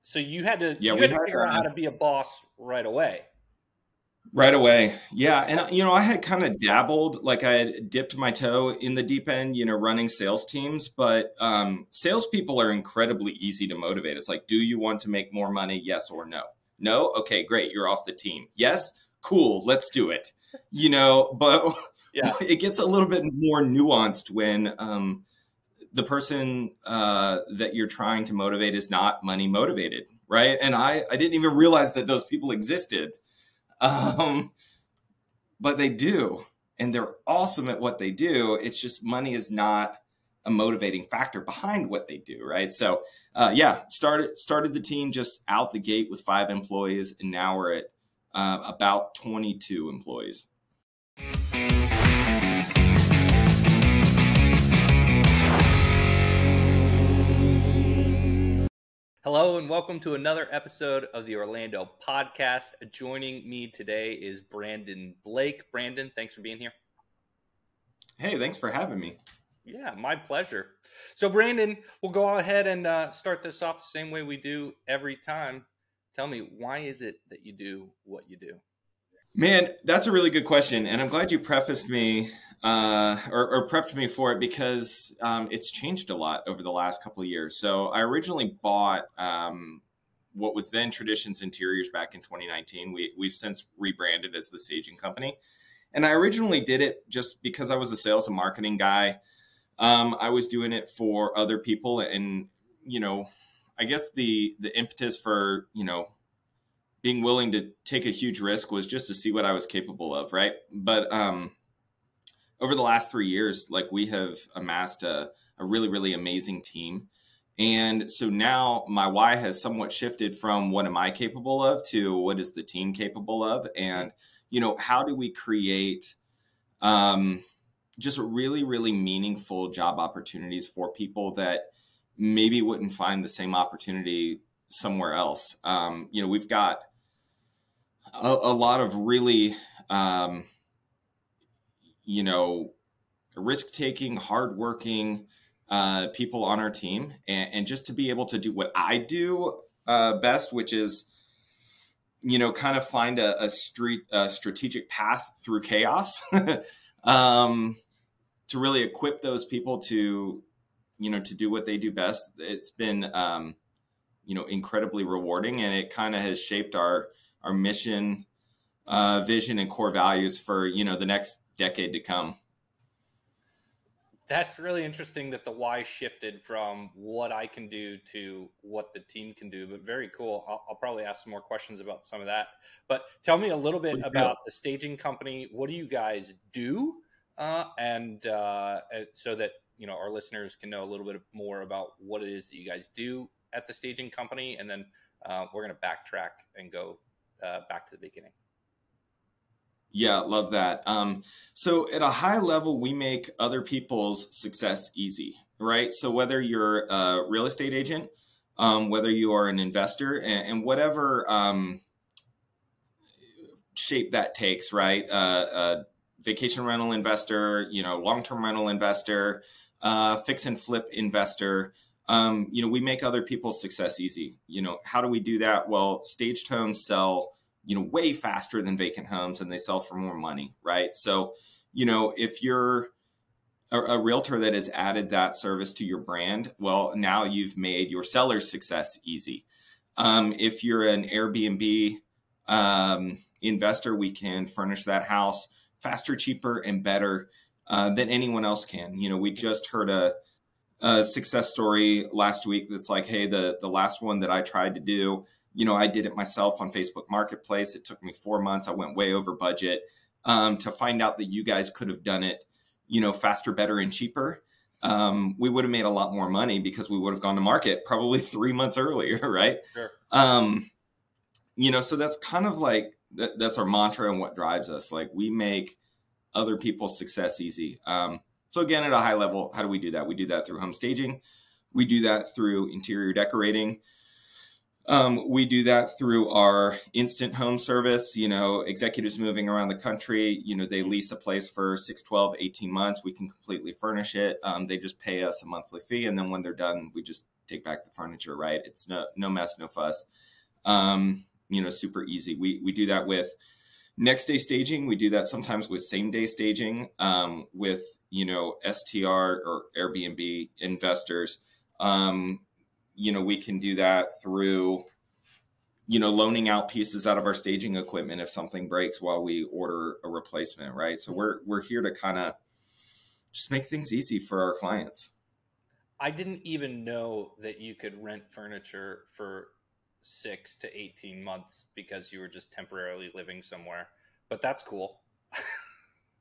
So you had to Yeah, you we had had to figure out how to be a boss right away. right away. Yeah, and I had kind of dabbled, like I had dipped my toe in the deep end, running sales teams. But salespeople are incredibly easy to motivate. It's like, do you want to make more money? Yes or no? No? Okay, great. You're off the team. Yes? Cool. Let's do it. But Yeah. it gets a little bit more nuanced when the person that you're trying to motivate is not money motivated, right? And I didn't even realize that those people existed. But they do, and they're awesome at what they do. It's just money is not a motivating factor behind what they do, right? So, started the team just out the gate with 5 employees, and now we're at about 22 employees. Hello and welcome to another episode of the Orlando Podcast. Joining me today is Brandon Blake. Brandon, thanks for being here. Hey, thanks for having me. Yeah, my pleasure. So Brandon, we'll go ahead and start this off the same way we do every time. Tell me, why is it that you do what you do? Man, that's a really good question. And I'm glad you prefaced me or prepped me for it, because it's changed a lot over the last couple of years. So I originally bought what was then Traditions Interiors back in 2019. We've since rebranded as the Staging Company. And I originally did it just because I was a sales and marketing guy. I was doing it for other people. And, I guess the impetus for, being willing to take a huge risk was just to see what I was capable of, right? But over the last 3 years, like, we have amassed a really, really amazing team. And so now my why has somewhat shifted from what am I capable of to what is the team capable of? And, how do we create just really, really meaningful job opportunities for people that maybe wouldn't find the same opportunity somewhere else? We've got a lot of really, risk-taking, hardworking people on our team. And just to be able to do what I do best, which is, kind of find a strategic path through chaos, to really equip those people to, to do what they do best. It's been, incredibly rewarding, and it kind of has shaped our mission, vision, and core values for, the next decade to come. That's really interesting that the why shifted from what I can do to what the team can do, but very cool. I'll probably ask some more questions about some of that. But tell me a little bit about the Staging Company. What do you guys do? And so that, our listeners can know a little bit more about what it is that you guys do at the Staging Company. And then we're going to backtrack and go back to the beginning. Yeah, love that. So at a high level, we make other people's success easy, right? So whether you're a real estate agent, whether you are an investor, and whatever shape that takes, right? Vacation rental investor, long-term rental investor, fix and flip investor. We make other people's success easy. How do we do that? Well, staged homes sell way faster than vacant homes, and they sell for more money, right? So, if you're a realtor that has added that service to your brand, well, now you've made your seller's success easy. If you're an Airbnb investor, we can furnish that house faster, cheaper, and better than anyone else can. We just heard a success story last week that's like, hey, the last one that I tried to do, I did it myself on Facebook Marketplace. It took me 4 months. I went way over budget to find out that you guys could have done it, faster, better, and cheaper. We would have made a lot more money because we would have gone to market probably 3 months earlier, right? Sure. So that's kind of like, that's our mantra and what drives us. Like, we make other people's success easy. So again, at a high level, how do we do that? We do that through home staging. We do that through interior decorating. We do that through our instant home service. Executives moving around the country, they lease a place for 6, 12, 18 months. We can completely furnish it. They just pay us a monthly fee. And then when they're done, we just take back the furniture, right? It's no mess, no fuss. Super easy. We do that with next day staging. We do that sometimes with same day staging, with, STR or Airbnb investors. We can do that through, loaning out pieces out of our staging equipment if something breaks while we order a replacement, right? So we're here to kind of just make things easy for our clients. I didn't even know that you could rent furniture for 6 to 18 months because you were just temporarily living somewhere. But that's cool.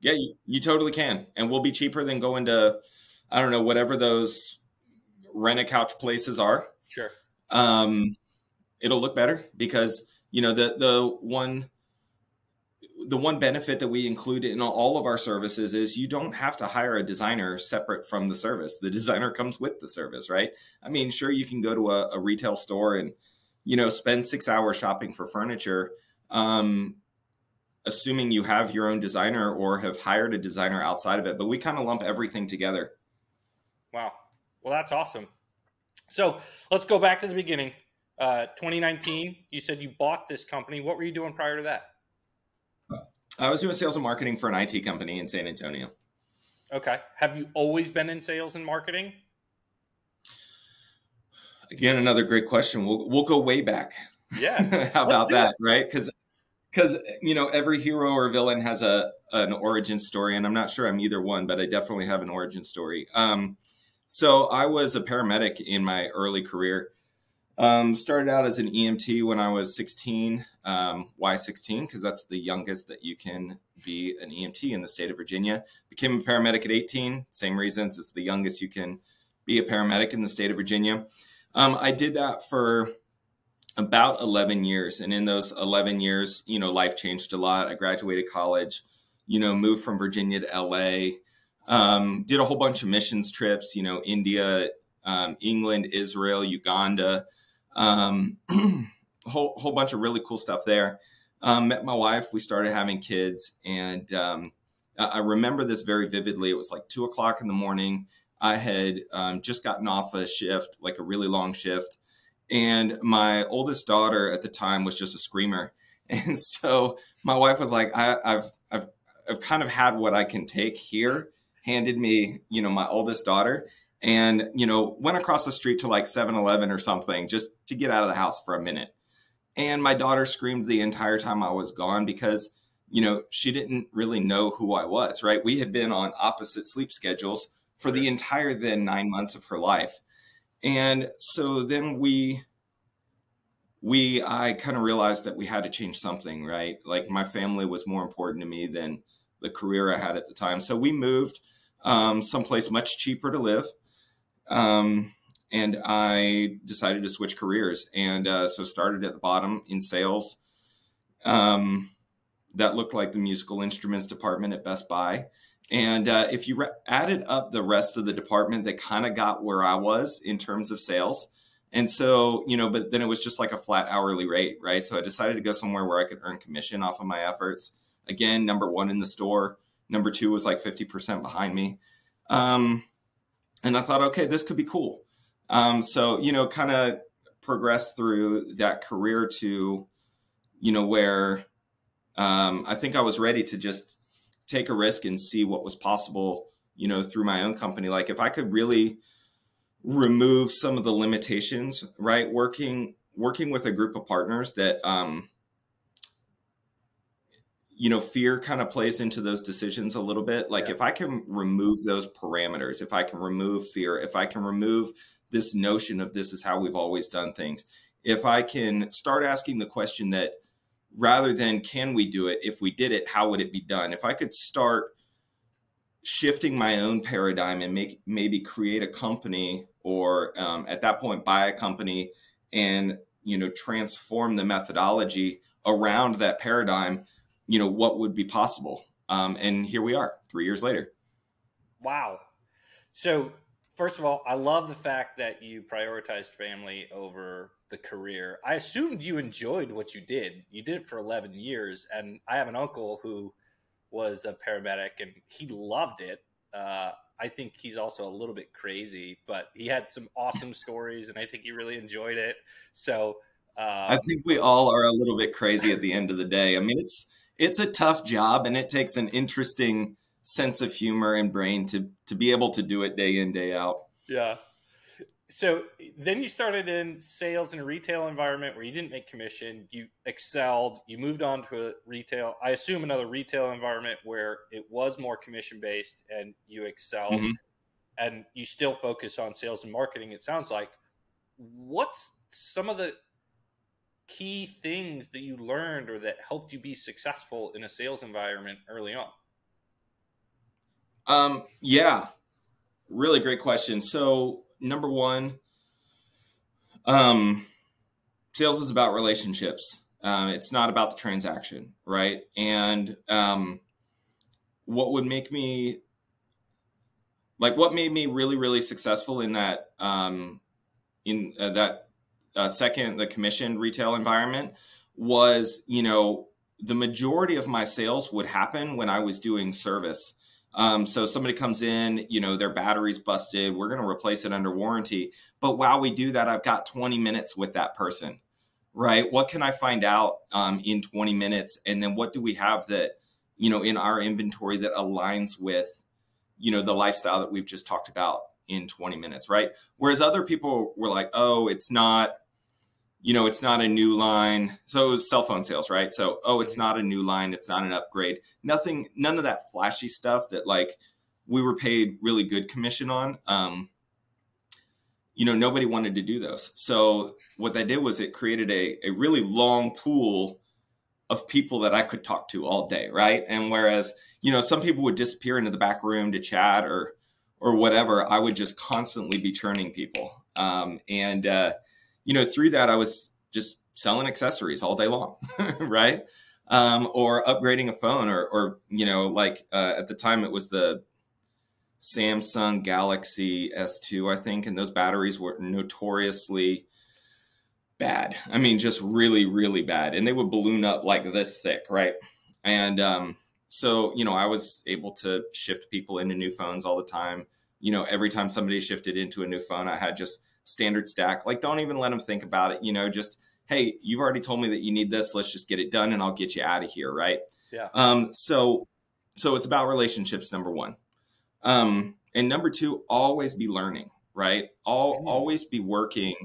Yeah, you totally can. And we'll be cheaper than going to, I don't know, whatever those rent-a-couch places are. Sure. It'll look better because, the one benefit that we include in all of our services is you don't have to hire a designer separate from the service. The designer comes with the service, right? I mean, sure, you can go to a retail store and, spend 6 hours shopping for furniture, assuming you have your own designer or have hired a designer outside of it. But we kind of lump everything together. Wow. Well, that's awesome. So let's go back to the beginning. 2019, you said you bought this company. What were you doing prior to that? I was doing sales and marketing for an IT company in San Antonio. Okay. Have you always been in sales and marketing? Again, another great question. We'll go way back. Yeah. How about that, right? Because every hero or villain has an origin story, and I'm not sure I'm either one, but I definitely have an origin story. So I was a paramedic in my early career. Started out as an EMT when I was 16. Why 16? Because that's the youngest that you can be an EMT in the state of Virginia. Became a paramedic at 18. Same reasons. It's the youngest you can be a paramedic in the state of Virginia. I did that for about 11 years. And in those 11 years, life changed a lot. I graduated college, moved from Virginia to LA, did a whole bunch of missions trips, India, England, Israel, Uganda, whole bunch of really cool stuff there. Met my wife, we started having kids, and I remember this very vividly. It was like 2:00 in the morning. I had just gotten off a shift, like a really long shift. And my oldest daughter at the time was just a screamer. And so my wife was like, I've kind of had what I can take here, handed me, my oldest daughter, and, went across the street to like 7-Eleven or something just to get out of the house for a minute. And my daughter screamed the entire time I was gone because, she didn't really know who I was, right? We had been on opposite sleep schedules for the entire then 9 months of her life. And so then I kind of realized that we had to change something, right? Like my family was more important to me than the career I had at the time. So we moved someplace much cheaper to live. And I decided to switch careers. And so started at the bottom in sales. That looked like the musical instruments department at Best Buy. And if you added up the rest of the department, that kind of got where I was in terms of sales. And so, but then it was just like a flat hourly rate, right? So I decided to go somewhere where I could earn commission off of my efforts. Again, number one in the store. Number two was like 50% behind me. And I thought, okay, this could be cool. So, kind of progressed through that career to, where I think I was ready to just take a risk and see what was possible, through my own company. Like if I could really remove some of the limitations, right? Working with a group of partners that, fear kind of plays into those decisions a little bit. Like if I can remove those parameters, if I can remove fear, if I can remove this notion of this is how we've always done things, if I can start asking the question that rather than can we do it, if we did it, how would it be done? If I could start shifting my own paradigm and maybe create a company or at that point buy a company and, transform the methodology around that paradigm, what would be possible? And here we are 3 years later. Wow. So first of all, I love the fact that you prioritized family over the career. I assumed you enjoyed what you did. You did it for 11 years. And I have an uncle who was a paramedic and he loved it. I think he's also a little bit crazy, but he had some awesome stories, and I think he really enjoyed it. So, I um, think we all are a little bit crazy at the end of the day. I mean, it's a tough job, and it takes an interesting sense of humor and brain to be able to do it day in, day out. yeah. So then you started in sales in a retail environment where you didn't make commission. You excelled. You moved on to a retail, I assume another retail environment where it was more commission based, and you excelled. Mhm. And you still focus on sales and marketing, it sounds like. What's some of the key things that you learned or that helped you be successful in a sales environment early on? Yeah, really great question. So, number one, um, sales is about relationships. It's not about the transaction, right? And what would make me what made me really, really successful in that second, the commission retail environment was, the majority of my sales would happen when I was doing service. So somebody comes in, their battery's busted. We're going to replace it under warranty. But while we do that, I've got 20 minutes with that person, right? What can I find out in 20 minutes? And then what do we have that, in our inventory that aligns with, the lifestyle that we've just talked about in 20 minutes, right? Whereas other people were like, oh, it's not a new line. So it was cell phone sales, right? So, oh, it's not a new line. It's not an upgrade. None of that flashy stuff that we were paid really good commission on. Nobody wanted to do those. So what that did was it created a really long pool of people that I could talk to all day, right? And whereas, some people would disappear into the back room to chat or whatever, I would just constantly be churning people. Through that, I was just selling accessories all day long, right? Or upgrading a phone at the time it was the Samsung Galaxy S2, I think, and those batteries were notoriously bad. I mean, just really, really bad. And they would balloon up like this thick, right? And so, I was able to shift people into new phones all the time. Every time somebody shifted into a new phone, I had just standard stack. Like, don't even let them think about it. Just, hey, you've already told me that you need this. Let's just get it done and I'll get you out of here, right? Yeah. So it's about relationships, number one. And number two, always be learning, right? Always be working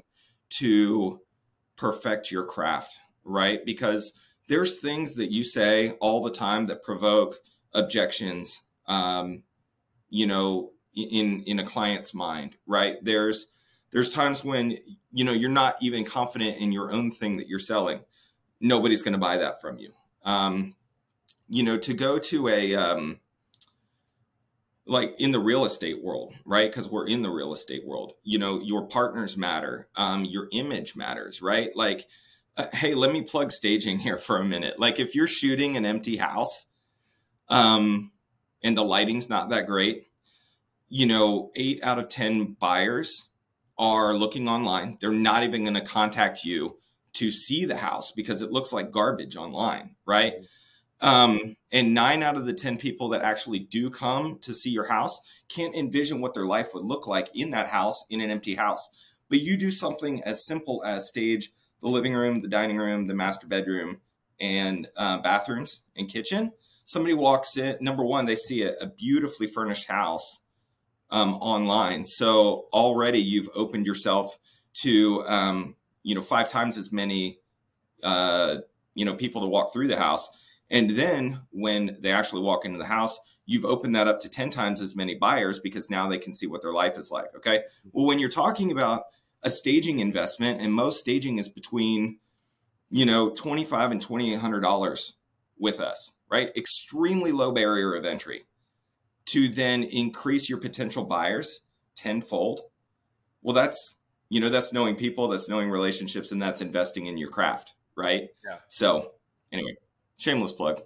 to perfect your craft, right? Because there's things that you say all the time that provoke objections, in a client's mind, right? There's times when, you're not even confident in your own thing that you're selling. Nobody's going to buy that from you. To go to in the real estate world, right? Because we're in the real estate world, your partners matter. Your image matters, right? Hey, let me plug staging here for a minute. Like if you're shooting an empty house, and the lighting's not that great, 8 out of 10 buyers are looking online. They're not even going to contact you to see the house because it looks like garbage online, right? And 9 out of the 10 people that actually do come to see your house can't envision what their life would look like in that house, in an empty house. But you do something as simple as stage the living room, the dining room, the master bedroom, and bathrooms and kitchen. Somebody walks in, number one, they see a beautifully furnished house online. So already you've opened yourself to, 5 times as many, people to walk through the house. And then when they actually walk into the house, you've opened that up to 10 times as many buyers because now they can see what their life is like. Okay. Well, when you're talking about a staging investment, and most staging is between, $2,500 and $2,800 with us, right? Extremely low barrier of entry to then increase your potential buyers tenfold. Well, that's knowing people, that's knowing relationships, and that's investing in your craft. Right. Yeah. So anyway, shameless plug.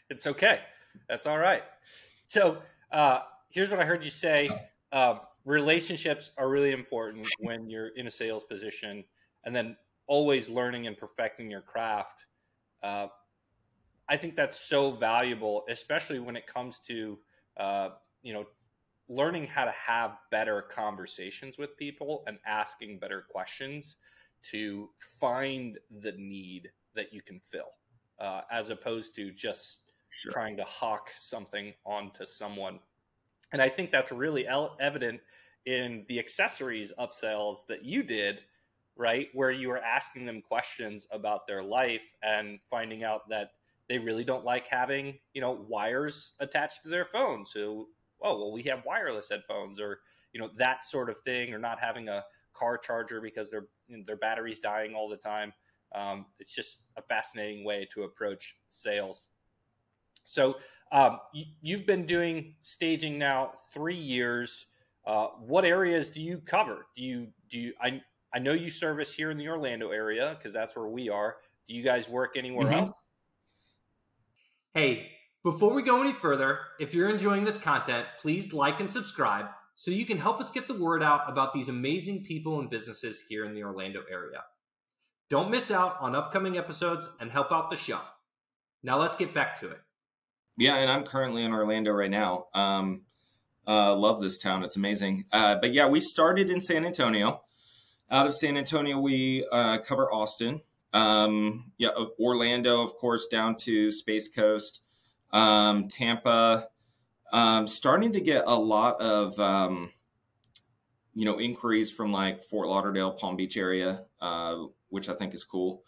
It's okay. That's all right. So here's what I heard you say. Relationships are really important when you're in a sales position, and then always learning and perfecting your craft. I think that's so valuable, especially when it comes to, learning how to have better conversations with people and asking better questions to find the need that you can fill, as opposed to just Sure. trying to hawk something onto someone. And I think that's really evident in the accessories upsells that you did, right? Where you were asking them questions about their life and finding out that they really don't like having, wires attached to their phone. So, oh, well, we have wireless headphones, or, that sort of thing, or not having a car charger because their battery's dying all the time. It's just a fascinating way to approach sales. So you've been doing staging now 3 years. What areas do you cover? I know you service here in the Orlando area because that's where we are. Do you guys work anywhere else? Mm-hmm. Hey, before we go any further, if you're enjoying this content, please like and subscribe so you can help us get the word out about these amazing people and businesses here in the Orlando area. Don't miss out on upcoming episodes and help out the show. Now let's get back to it. Yeah, and I'm currently in Orlando right now. Love this town. It's amazing. But yeah, we started in San Antonio. Out of San Antonio, we cover Austin. Orlando, of course, down to Space Coast. Tampa. Starting to get a lot of, inquiries from like Fort Lauderdale, Palm Beach area, which I think is cool.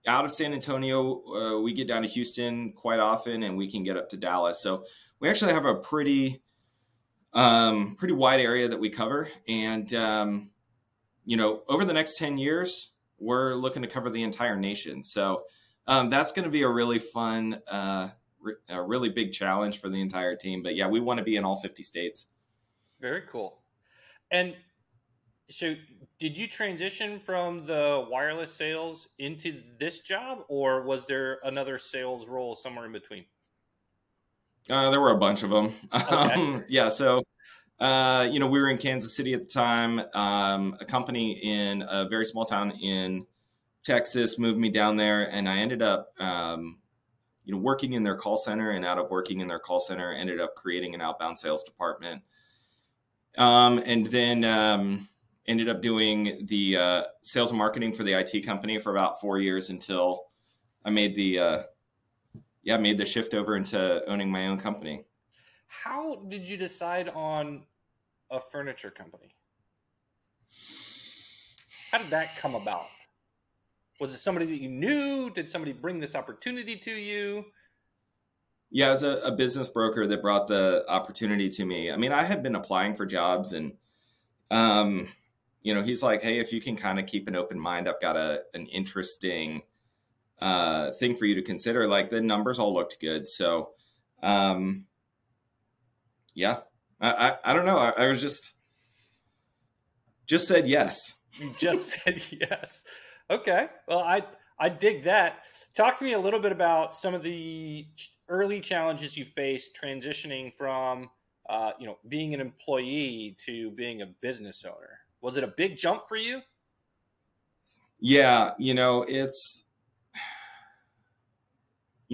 Out of San Antonio, we get down to Houston quite often, and we can get up to Dallas. So we actually have a pretty wide area that we cover. And, over the next 10 years, we're looking to cover the entire nation. So that's going to be a really fun, a really big challenge for the entire team. But yeah, we want to be in all 50 states. Very cool. And so did you transition from the wireless sales into this job, or was there another sales role somewhere in between? There were a bunch of them. Okay. So, we were in Kansas City at the time. A company in a very small town in Texas moved me down there, and I ended up, working in their call center, and out of working in their call center, ended up creating an outbound sales department. And then ended up doing the sales and marketing for the IT company for about 4 years until I made the shift over into owning my own company. How did you decide on a furniture company? How did that come about? Was it somebody that you knew? Did somebody bring this opportunity to you? Yeah, it was a business broker that brought the opportunity to me. I mean, I had been applying for jobs, and he's like, hey, if you can kind of keep an open mind, I've got an interesting thing for you to consider. Like, the numbers all looked good. So, I don't know. I was just said yes. You just said yes. Okay. Well, I dig that. Talk to me a little bit about some of the early challenges you faced transitioning from, being an employee to being a business owner. Was it a big jump for you? Yeah,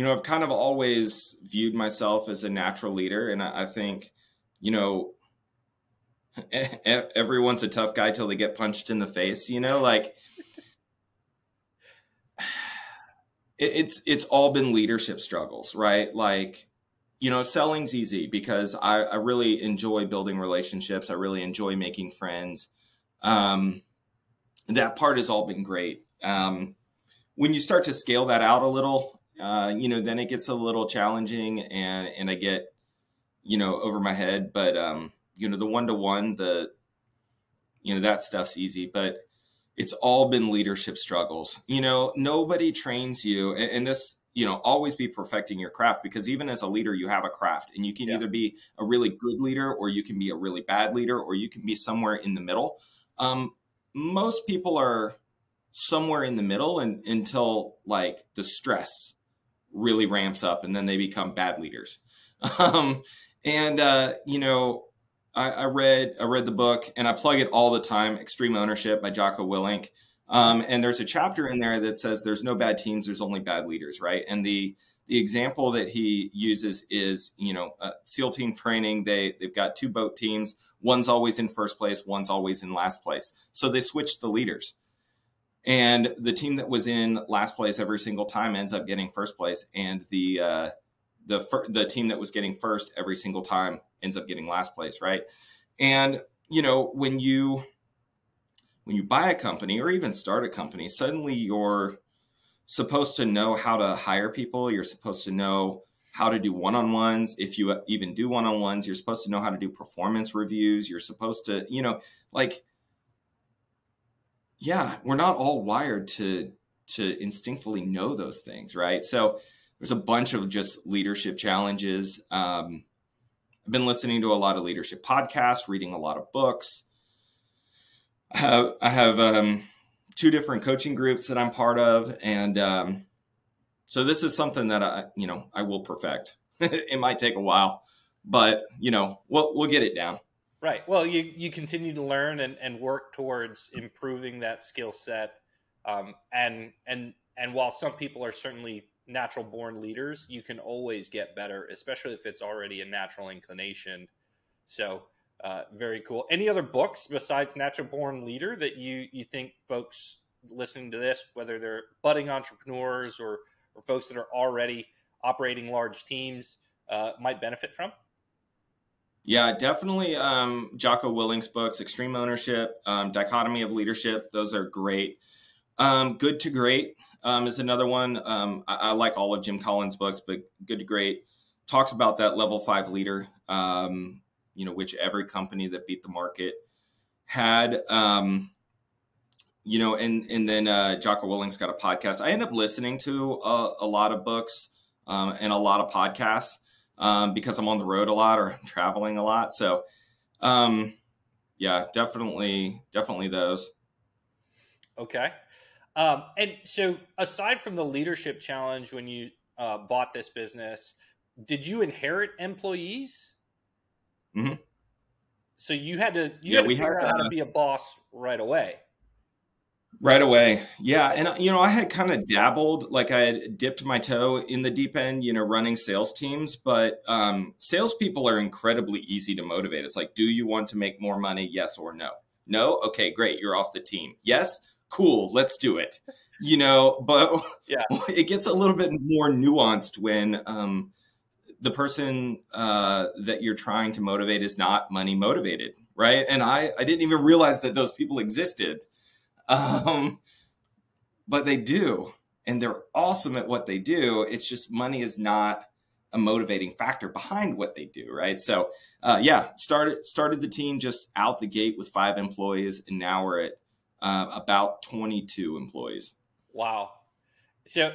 I've kind of always viewed myself as a natural leader. And I think, everyone's a tough guy till they get punched in the face, like it's all been leadership struggles, right? Like, selling's easy because I really enjoy building relationships. I really enjoy making friends. That part has all been great. When you start to scale that out a little, then it gets a little challenging and I get, over my head. But, the one-to-one, that stuff's easy, but it's all been leadership struggles. Nobody trains you, and this, always be perfecting your craft, because even as a leader, you have a craft, and you can either be a really good leader, or you can be a really bad leader, or you can be somewhere in the middle. Most people are somewhere in the middle until like the stress really ramps up, and then they become bad leaders. I read the book, and I plug it all the time, Extreme Ownership by Jocko Willink. And there's a chapter in there that says there's no bad teams, there's only bad leaders, right? And the the example that he uses is, SEAL team training. They've got 2 boat teams. One's always in first place. One's always in last place. So they switch the leaders. And the team that was in last place every single time ends up getting first place. And the team that was getting first every single time ends up getting last place, right? And, when you buy a company or even start a company, suddenly you're supposed to know how to hire people. You're supposed to know how to do one-on-ones. If you even do one-on-ones, you're supposed to know how to do performance reviews. You're supposed to, we're not all wired to instinctively know those things, right? So there's a bunch of just leadership challenges. I've been listening to a lot of leadership podcasts, reading a lot of books. I have 2 different coaching groups that I'm part of. And so this is something that I will perfect. It might take a while, but we'll get it down. Right. Well, you continue to learn and work towards improving that skill set. And while some people are certainly natural born leaders, you can always get better, especially if it's already a natural inclination. So very cool. Any other books besides Natural Born Leader that you think folks listening to this, whether they're budding entrepreneurs or folks that are already operating large teams, might benefit from? Yeah, definitely. Jocko Willink's books, Extreme Ownership, Dichotomy of Leadership. Those are great. Good to Great is another one. I like all of Jim Collins' books, but Good to Great talks about that level 5 leader, which every company that beat the market had, and then Jocko Willink's got a podcast. I end up listening to a lot of books and a lot of podcasts. Because I'm on the road a lot or I'm traveling a lot. So, definitely those. Okay. And so aside from the leadership challenge, when you bought this business, did you inherit employees? Mm-hmm. So you had to figure out how to be a boss right away. Right away. Yeah. And, I had kind of dabbled, like I had dipped my toe in the deep end, running sales teams, but salespeople are incredibly easy to motivate. It's like, do you want to make more money? Yes or no? No? Okay, great. You're off the team. Yes? Cool. Let's do it. But yeah, it gets a little bit more nuanced when the person that you're trying to motivate is not money motivated. Right. And I didn't even realize that those people existed. But they do, and they're awesome at what they do. It's just money is not a motivating factor behind what they do, right? So, started the team just out the gate with 5 employees, and now we're at about 22 employees. Wow. So,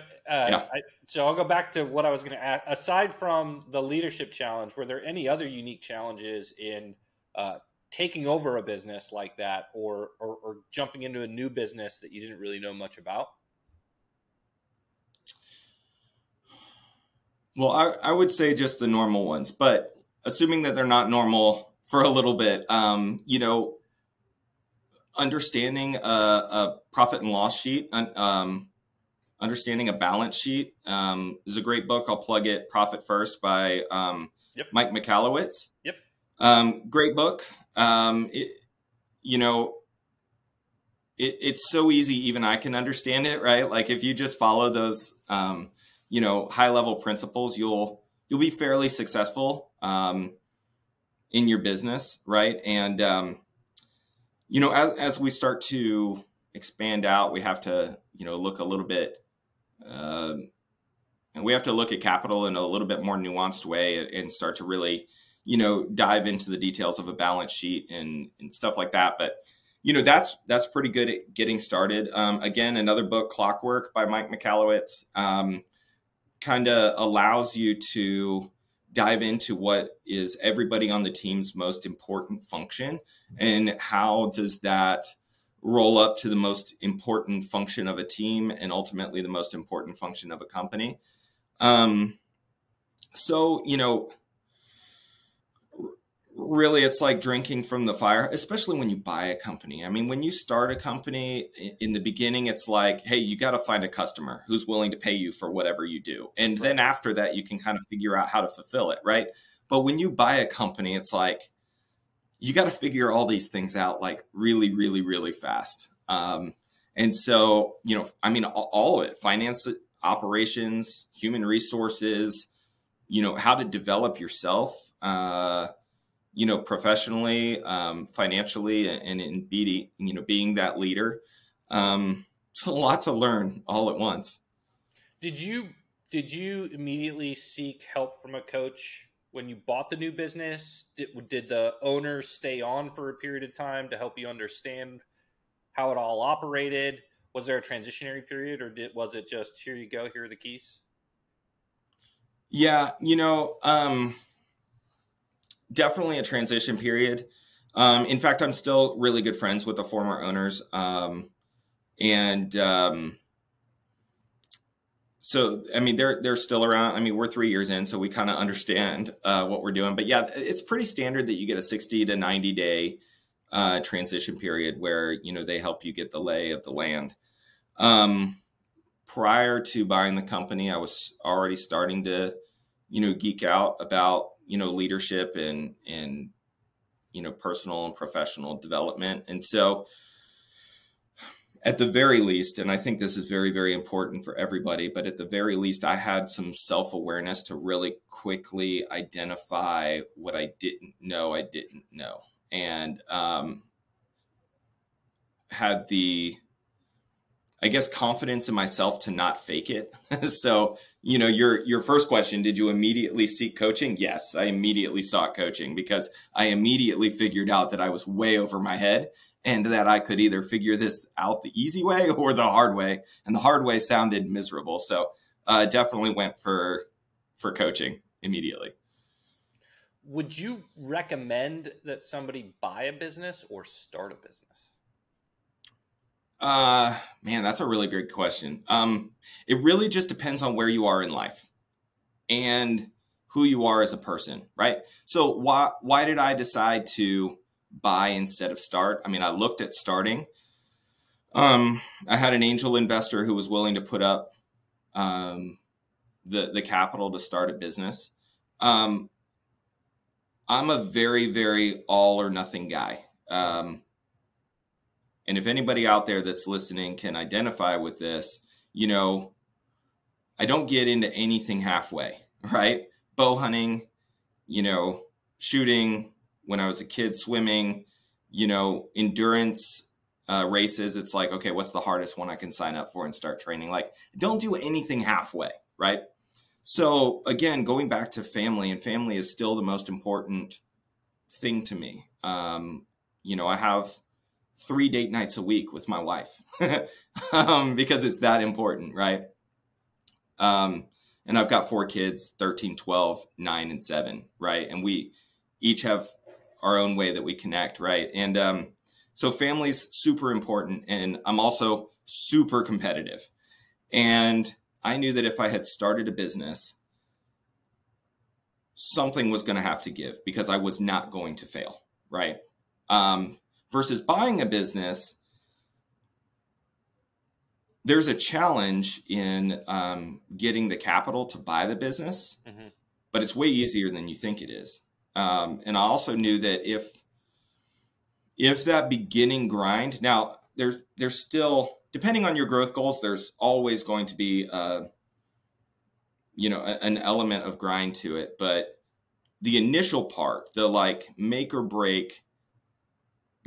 so I'll go back to what I was going to ask. Aside from the leadership challenge, were there any other unique challenges in taking over a business like that, or jumping into a new business that you didn't really know much about? Well, I would say just the normal ones, but assuming that they're not normal for a little bit, understanding a profit and loss sheet, understanding a balance sheet is a great book. I'll plug it, Profit First by Mike Michalowicz. Yep. Great book. It's so easy. Even I can understand it, right? Like if you just follow those, high level principles, you'll be fairly successful, in your business. Right. And, as we start to expand out, we have to, look a little bit, and we have to look at capital in a little bit more nuanced way and start to really, dive into the details of a balance sheet and stuff like that. But, that's pretty good at getting started. Again, another book, Clockwork by Mike Michalowicz, kind of allows you to dive into what is everybody on the team's most important function and how does that roll up to the most important function of a team and ultimately the most important function of a company. Really, it's like drinking from the fire, especially when you buy a company. I mean, when you start a company in the beginning, it's like, hey, you got to find a customer who's willing to pay you for whatever you do. And then after that, you can kind of figure out how to fulfill it, right? But when you buy a company, it's like, you got to figure all these things out like really, really, really fast. And so, I mean, all of it, finance, operations, human resources, how to develop yourself, professionally, financially, and in being that leader. It's a lot to learn all at once. Did you immediately seek help from a coach when you bought the new business? Did the owner stay on for a period of time to help you understand how it all operated? Was there a transitionary period, or was it just, here you go, here are the keys? Yeah, definitely a transition period. In fact, I'm still really good friends with the former owners. So, I mean, they're still around. I mean, we're 3 years in, so we kind of understand what we're doing. But yeah, it's pretty standard that you get a 60 to 90 day transition period where, they help you get the lay of the land. Prior to buying the company, I was already starting to, geek out about, leadership and personal and professional development. And so at the very least, and I think this is very, very important for everybody, but at the very least, I had some self-awareness to really quickly identify what I didn't know. And had the, I guess, confidence in myself to not fake it. So, your first question, did you immediately seek coaching? Yes, I immediately sought coaching because I immediately figured out that I was way over my head and that I could either figure this out the easy way or the hard way. And the hard way sounded miserable. So definitely went for coaching immediately. Would you recommend that somebody buy a business or start a business? Man, that's a really great question. It really just depends on where you are in life and who you are as a person, right? So why did I decide to buy instead of start? I mean, I looked at starting. I had an angel investor who was willing to put up the capital to start a business. I'm a very, very all or nothing guy. And if anybody out there that's listening can identify with this, I don't get into anything halfway, right? Bow hunting, shooting, when I was a kid, swimming, endurance races. It's like, okay, what's the hardest one I can sign up for and start training? Like, don't do anything halfway, right? So again, going back to family, and family is still the most important thing to me. I have 3 date nights a week with my wife because it's that important, right? And I've got 4 kids, 13, 12, 9, and 7, right? And we each have our own way that we connect, right? And so family's super important, and I'm also super competitive. And I knew that if I had started a business, something was going to have to give because I was not going to fail, right? Versus buying a business, there's a challenge in getting the capital to buy the business, but it's way easier than you think it is. And I also knew that if that beginning grind, now there's still, depending on your growth goals, there's always going to be an element of grind to it. But the initial part, the like make or break,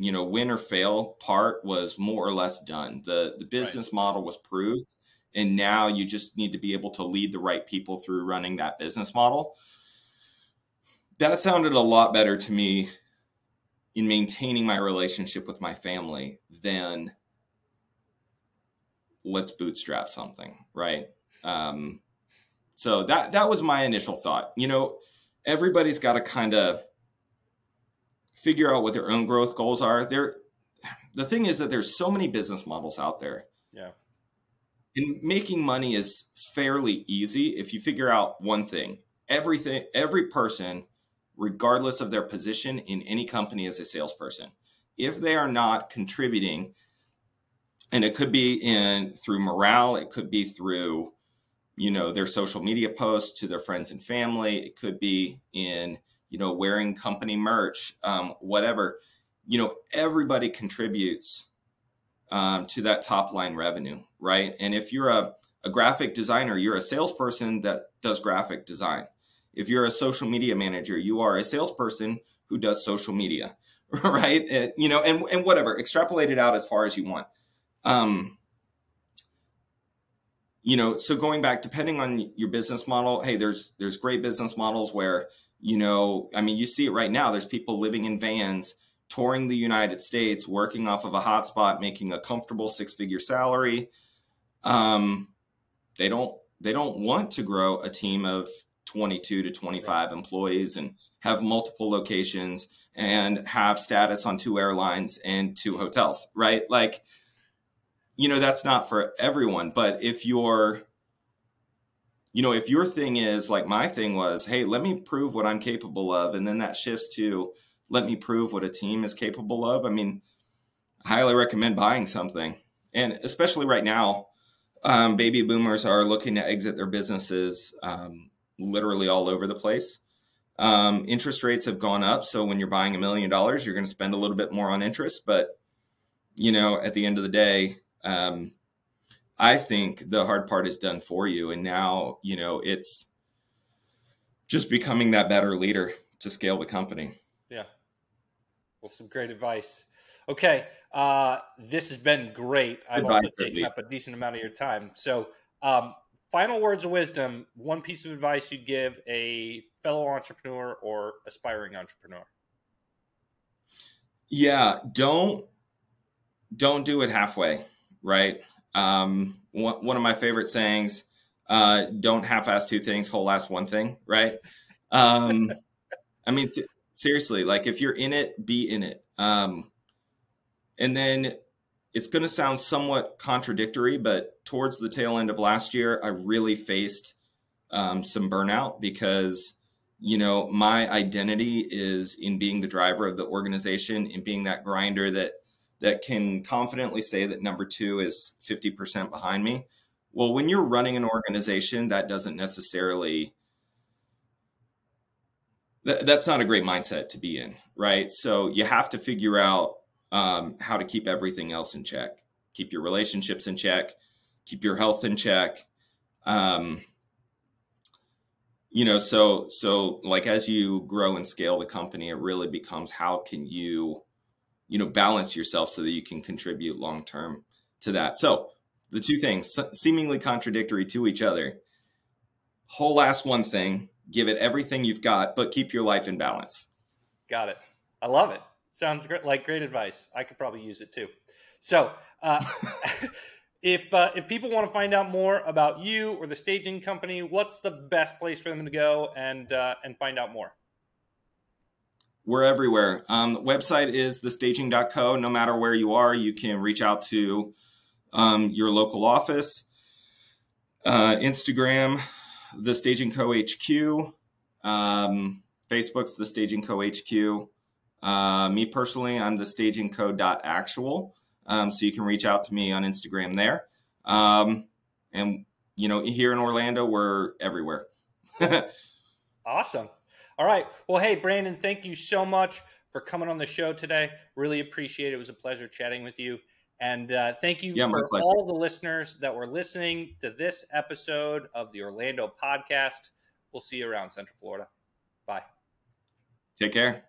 win or fail part was more or less done. The business model was proved, and now you just need to be able to lead the right people through running that business model. That sounded a lot better to me in maintaining my relationship with my family than let's bootstrap something, right? So that was my initial thought. Everybody's got to kind of figure out what their own growth goals are. The thing is that there's so many business models out there. Yeah. And making money is fairly easy if you figure out one thing. Every person regardless of their position in any company as a salesperson. If they are not contributing, and it could be through morale, it could be through, their social media posts to their friends and family, it could be in, wearing company merch, whatever, everybody contributes to that top line revenue, right? And if you're a graphic designer, you're a salesperson that does graphic design. If you're a social media manager, you are a salesperson who does social media, right? And whatever, extrapolate it out as far as you want. So going back, depending on your business model, hey, there's great business models where, you see it right now. There's people living in vans, touring the United States, working off of a hotspot, making a comfortable 6-figure salary. They don't want to grow a team of 22 to 25 employees and have multiple locations and have status on 2 airlines and 2 hotels, right? Like, that's not for everyone. But if your thing is like my thing was, hey, let me prove what I'm capable of. And then that shifts to let me prove what a team is capable of. I highly recommend buying something. And especially right now, baby boomers are looking to exit their businesses literally all over the place. Interest rates have gone up. So when you're buying $1 million, you're going to spend a little bit more on interest. But, at the end of the day, I think the hard part is done for you. And now, it's just becoming that better leader to scale the company. Yeah. Well, some great advice. Okay. This has been great. I've also taken up a decent amount of your time. So, final words of wisdom, one piece of advice you'd give a fellow entrepreneur or aspiring entrepreneur. Yeah. Don't do it halfway, right? One of my favorite sayings, don't half-ass 2 things, whole-ass 1 thing, right? Seriously, like if you're in it, be in it. And then it's going to sound somewhat contradictory, but towards the tail end of last year, I really faced some burnout because, my identity is in being the driver of the organization and being that grinder that can confidently say that number 2 is 50% behind me. Well, when you're running an organization, that doesn't necessarily, that's not a great mindset to be in, right? So you have to figure out how to keep everything else in check, keep your relationships in check, keep your health in check. So like as you grow and scale the company, it really becomes how can you, balance yourself so that you can contribute long-term to that. So the 2 things seemingly contradictory to each other, whole-ass 1 thing, give it everything you've got, but keep your life in balance. Got it. I love it. Sounds like great advice. I could probably use it too. So if people want to find out more about you or the staging company, what's the best place for them to go and find out more? We're everywhere. Website is thestaging.co. No matter where you are, you can reach out to your local office. Instagram, The Staging Co. HQ. Facebook's The Staging Co. HQ. Me personally, I'm thestagingco.actual. So you can reach out to me on Instagram there. And, here in Orlando, we're everywhere. Awesome. All right. Well, hey, Brandon, thank you so much for coming on the show today. Really appreciate it. It was a pleasure chatting with you. And thank you for all the listeners that were listening to this episode of the Orlando podcast. We'll see you around Central Florida. Bye. Take care.